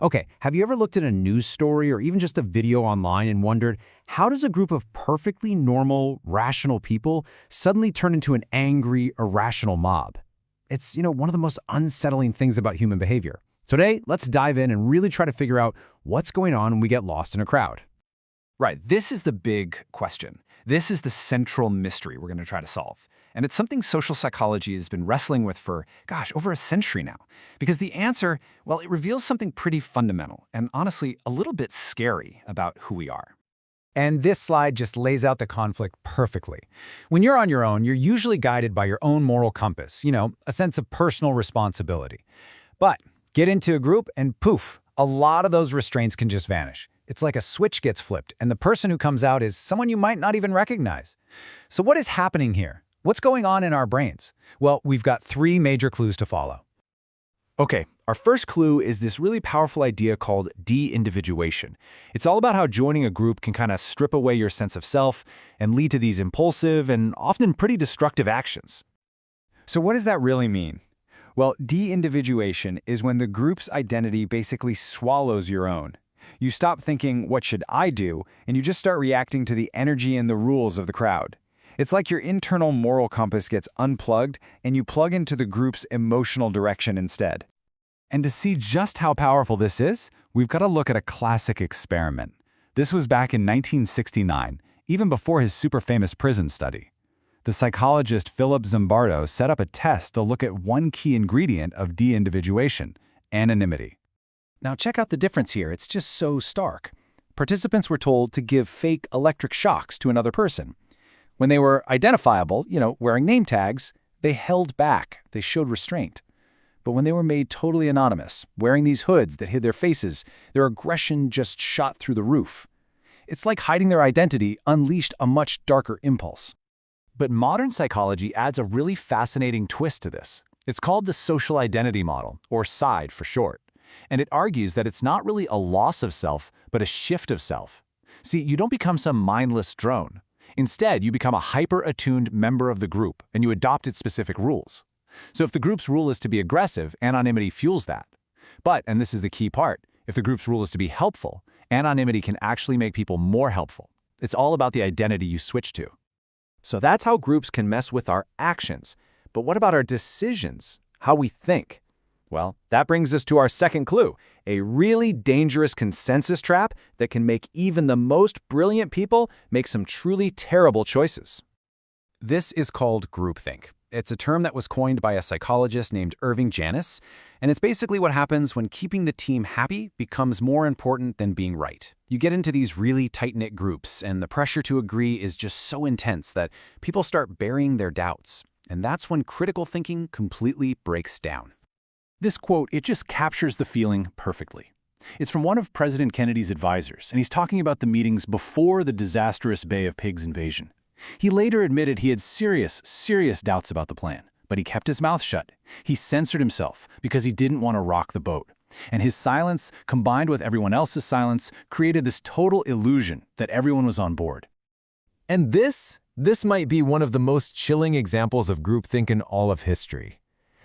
Okay, have you ever looked at a news story or even just a video online and wondered, how does a group of perfectly normal, rational people suddenly turn into an angry, irrational mob? It's, one of the most unsettling things about human behavior. Today, let's dive in and really try to figure out what's going on when we get lost in a crowd. Right, this is the big question. This is the central mystery we're going to try to solve. And it's something social psychology has been wrestling with for, over a century now. Because the answer, well, it reveals something pretty fundamental and honestly a little bit scary about who we are. And this slide just lays out the conflict perfectly. When you're on your own, you're usually guided by your own moral compass, a sense of personal responsibility. But get into a group and poof, a lot of those restraints can just vanish. It's like a switch gets flipped, and the person who comes out is someone you might not even recognize. So what is happening here? What's going on in our brains? Well, we've got 3 major clues to follow. Okay, our first clue is this really powerful idea called de-individuation. It's all about how joining a group can kind of strip away your sense of self and lead to these impulsive and often pretty destructive actions. So what does that really mean? Well, de-individuation is when the group's identity basically swallows your own. You stop thinking, what should I do? And you just start reacting to the energy and the rules of the crowd. It's like your internal moral compass gets unplugged and you plug into the group's emotional direction instead. And to see just how powerful this is, we've got to look at a classic experiment. This was back in 1969, even before his super famous prison study. The psychologist Philip Zimbardo set up a test to look at one key ingredient of de-individuation: anonymity. Now check out the difference here, it's just so stark. Participants were told to give fake electric shocks to another person. When they were identifiable, wearing name tags, they held back, they showed restraint. But when they were made totally anonymous, wearing these hoods that hid their faces, their aggression just shot through the roof. It's like hiding their identity unleashed a much darker impulse. But modern psychology adds a really fascinating twist to this. It's called the social identity model, or SIDE for short. And it argues that it's not really a loss of self, but a shift of self. See, you don't become some mindless drone. Instead, you become a hyper-attuned member of the group, and you adopt its specific rules. So if the group's rule is to be aggressive, anonymity fuels that. But, and this is the key part, if the group's rule is to be helpful, anonymity can actually make people more helpful. It's all about the identity you switch to. So that's how groups can mess with our actions. But what about our decisions? How we think? Well, that brings us to our second clue, a really dangerous consensus trap that can make even the most brilliant people make some truly terrible choices. This is called groupthink. It's a term that was coined by a psychologist named Irving Janis, and it's basically what happens when keeping the team happy becomes more important than being right. You get into these really tight-knit groups, and the pressure to agree is just so intense that people start burying their doubts, and that's when critical thinking completely breaks down. This quote, it just captures the feeling perfectly. It's from one of President Kennedy's advisors, and he's talking about the meetings before the disastrous Bay of Pigs invasion. He later admitted he had serious doubts about the plan, but he kept his mouth shut. He censored himself because he didn't want to rock the boat. And his silence, combined with everyone else's silence, created this total illusion that everyone was on board. And this might be one of the most chilling examples of groupthink in all of history.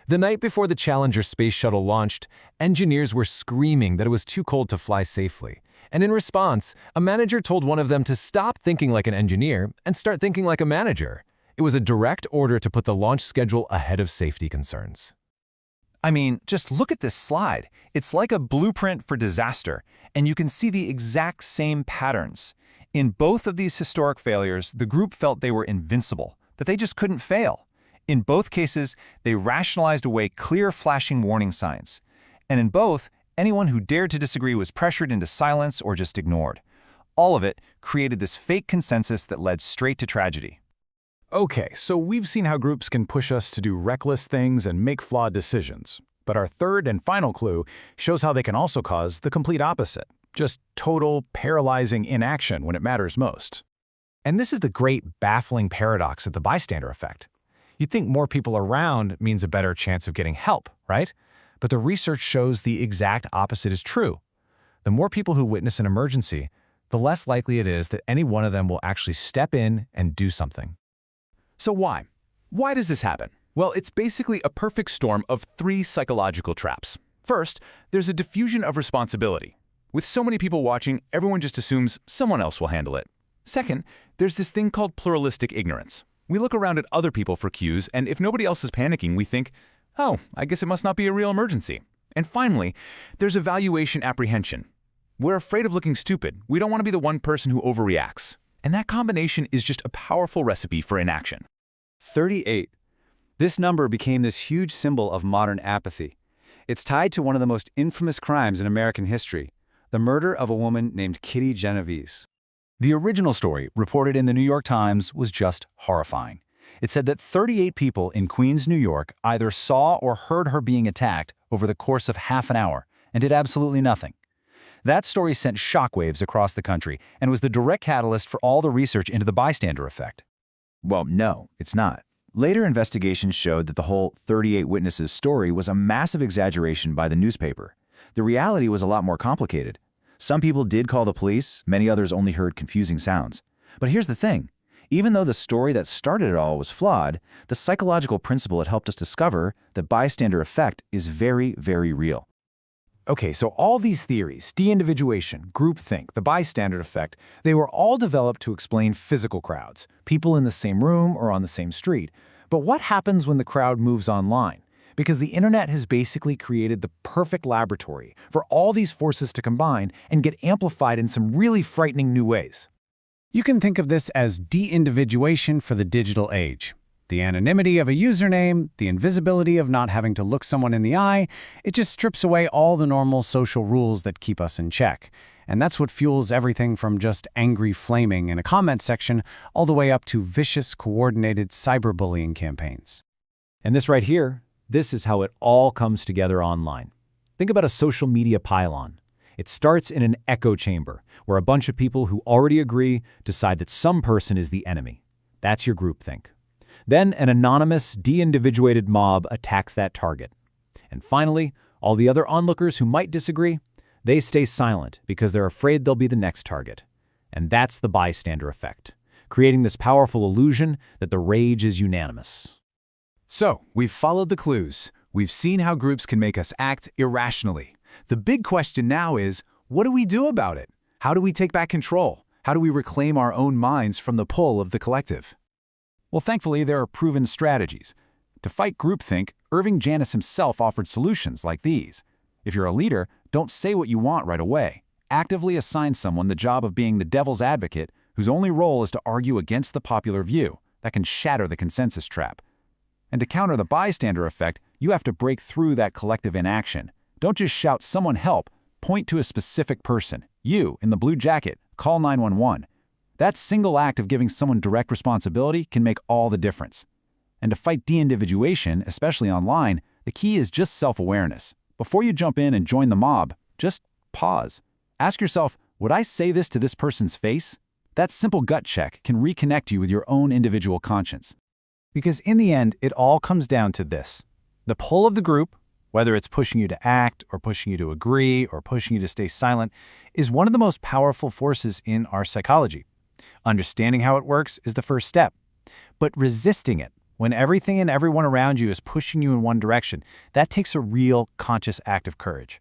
The night before the Challenger space shuttle launched, engineers were screaming that it was too cold to fly safely. And in response, a manager told one of them to stop thinking like an engineer and start thinking like a manager. It was a direct order to put the launch schedule ahead of safety concerns. I mean, just look at this slide. It's like a blueprint for disaster, and you can see the exact same patterns. In both of these historic failures, the group felt they were invincible, that they just couldn't fail. In both cases, they rationalized away clear flashing warning signs. And in both, anyone who dared to disagree was pressured into silence or just ignored. All of it created this fake consensus that led straight to tragedy. Okay, so we've seen how groups can push us to do reckless things and make flawed decisions. But our third and final clue shows how they can also cause the complete opposite. Just total, paralyzing inaction when it matters most. And this is the great, baffling paradox of the bystander effect. You'd think more people around means a better chance of getting help, right? But the research shows the exact opposite is true. The more people who witness an emergency, the less likely it is that any one of them will actually step in and do something. So why? Why does this happen? Well, it's basically a perfect storm of 3 psychological traps. First, there's a diffusion of responsibility. With so many people watching, everyone just assumes someone else will handle it. Second, there's this thing called pluralistic ignorance. We look around at other people for cues, and if nobody else is panicking, we think, oh, I guess it must not be a real emergency. And finally, there's evaluation apprehension. We're afraid of looking stupid. We don't want to be the one person who overreacts. And that combination is just a powerful recipe for inaction. 38. This number became this huge symbol of modern apathy. It's tied to one of the most infamous crimes in American history, the murder of a woman named Kitty Genovese. The original story, reported in the New York Times, was just horrifying. It said that 38 people in Queens, New York, either saw or heard her being attacked over the course of half an hour and did absolutely nothing. That story sent shockwaves across the country and was the direct catalyst for all the research into the bystander effect. Well, no, it's not. Later investigations showed that the whole 38 witnesses story was a massive exaggeration by the newspaper. The reality was a lot more complicated. Some people did call the police, many others only heard confusing sounds. But here's the thing. Even though the story that started it all was flawed, the psychological principle it helped us discover, the bystander effect, is very, very real. Okay, so all these theories, deindividuation, groupthink, the bystander effect, they were all developed to explain physical crowds, people in the same room or on the same street. But what happens when the crowd moves online? Because the internet has basically created the perfect laboratory for all these forces to combine and get amplified in some really frightening new ways. You can think of this as deindividuation for the digital age. The anonymity of a username, the invisibility of not having to look someone in the eye, it just strips away all the normal social rules that keep us in check. And that's what fuels everything from just angry flaming in a comment section all the way up to vicious, coordinated cyberbullying campaigns. And this right here, this is how it all comes together online. Think about a social media pylon. It starts in an echo chamber, where a bunch of people who already agree decide that some person is the enemy. That's your groupthink. Then an anonymous, de-individuated mob attacks that target. And finally, all the other onlookers who might disagree, they stay silent because they're afraid they'll be the next target. And that's the bystander effect, creating this powerful illusion that the rage is unanimous. So, we've followed the clues. We've seen how groups can make us act irrationally. The big question now is, what do we do about it? How do we take back control? How do we reclaim our own minds from the pull of the collective? Well, thankfully, there are proven strategies. To fight groupthink, Irving Janis himself offered solutions like these. If you're a leader, don't say what you want right away. Actively assign someone the job of being the devil's advocate, whose only role is to argue against the popular view. That can shatter the consensus trap. And to counter the bystander effect, you have to break through that collective inaction. Don't just shout, "Someone help!" Point to a specific person. You, in the blue jacket, call 911. That single act of giving someone direct responsibility can make all the difference. And to fight de-individuation, especially online, the key is just self-awareness. Before you jump in and join the mob, just pause. Ask yourself, would I say this to this person's face? That simple gut check can reconnect you with your own individual conscience. Because in the end, it all comes down to this. The pull of the group, whether it's pushing you to act or pushing you to agree or pushing you to stay silent, is one of the most powerful forces in our psychology. Understanding how it works is the first step. But resisting it, when everything and everyone around you is pushing you in one direction, that takes a real conscious act of courage.